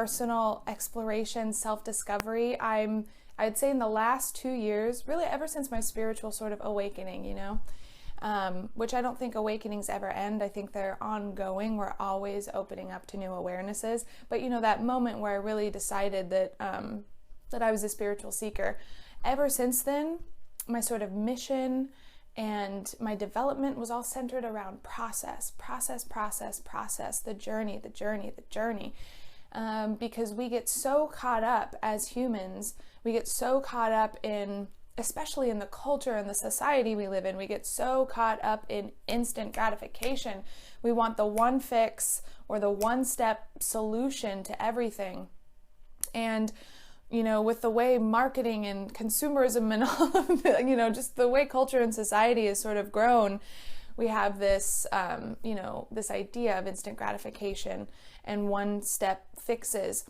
personal exploration, self-discovery, I'd say in the last 2 years, really ever since my spiritual sort of awakening, which I don't think awakenings ever end. I think they're ongoing. We're always opening up to new awarenesses. But that moment where I really decided that I was a spiritual seeker, ever since then, my sort of mission and my development was all centered around process, the journey. Because we get so caught up as humans, we get so caught up in, especially in the culture and the society we live in, we get so caught up in instant gratification. We want the one fix or the one-step solution to everything. And with the way marketing and consumerism and all of just the way culture and society is sort of grown, we have this, this idea of instant gratification and one-step fixes.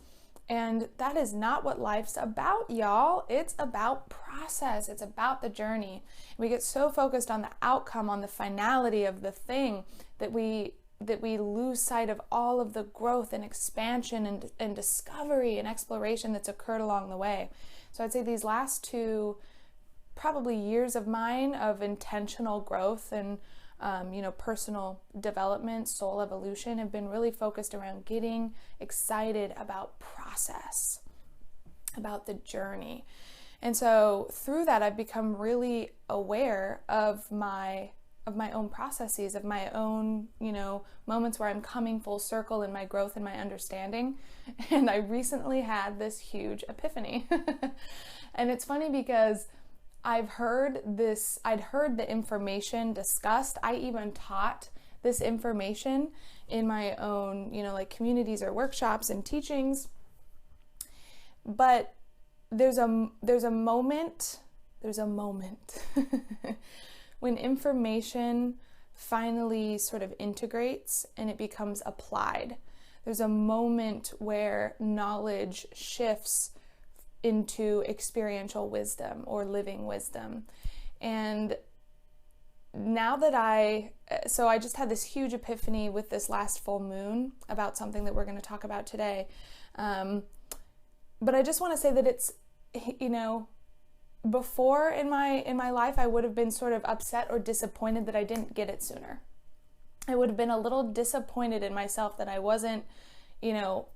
And that is not what life's about, y'all. It's about process. It's about the journey. We get so focused on the outcome, on the finality of the thing, that we lose sight of all of the growth and expansion and discovery and exploration that's occurred along the way. So I'd say these last 2 probably years of mine of intentional growth and personal development, soul evolution, have been really focused around getting excited about process, about the journey. And so through that, I've become really aware of my own processes, of my own, moments where I'm coming full circle in my growth and my understanding. And I recently had this huge epiphany. And it's funny because I'd heard the information discussed. I even taught this information in my own, communities or workshops and teachings. But there's a moment when information finally sort of integrates and it becomes applied. There's a moment where knowledge shifts into experiential wisdom or living wisdom. And now that I just had this huge epiphany with this last full moon about something that we're going to talk about today. But I just want to say that it's, before in my life, I would have been sort of upset or disappointed that I didn't get it sooner. I would have been a little disappointed in myself that I wasn't,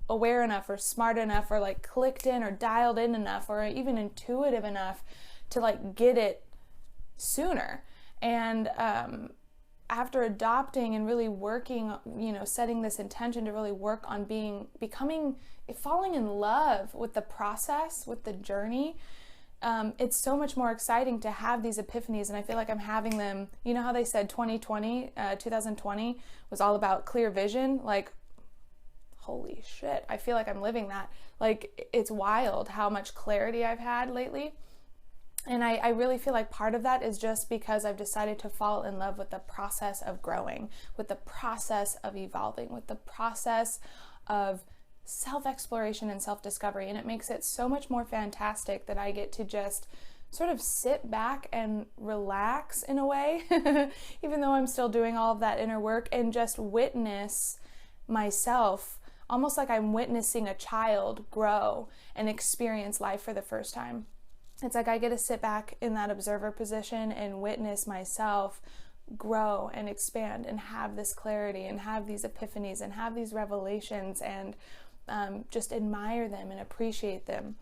aware enough or smart enough or like clicked in or dialed in enough or even intuitive enough to like get it sooner. And after adopting and really working, setting this intention to really work on falling in love with the process, with the journey, it's so much more exciting to have these epiphanies, and I feel like I'm having them. You know how they said 2020 was all about clear vision? Like, holy shit, I feel like I'm living that. Like, it's wild how much clarity I've had lately. And I really feel like part of that is just because I've decided to fall in love with the process of growing, with the process of evolving, with the process of self-exploration and self-discovery. And it makes it so much more fantastic that I get to just sort of sit back and relax in a way, even though I'm still doing all of that inner work, and just witness myself, almost like I'm witnessing a child grow and experience life for the first time. It's like I get to sit back in that observer position and witness myself grow and expand and have this clarity and have these epiphanies and have these revelations and just admire them and appreciate them.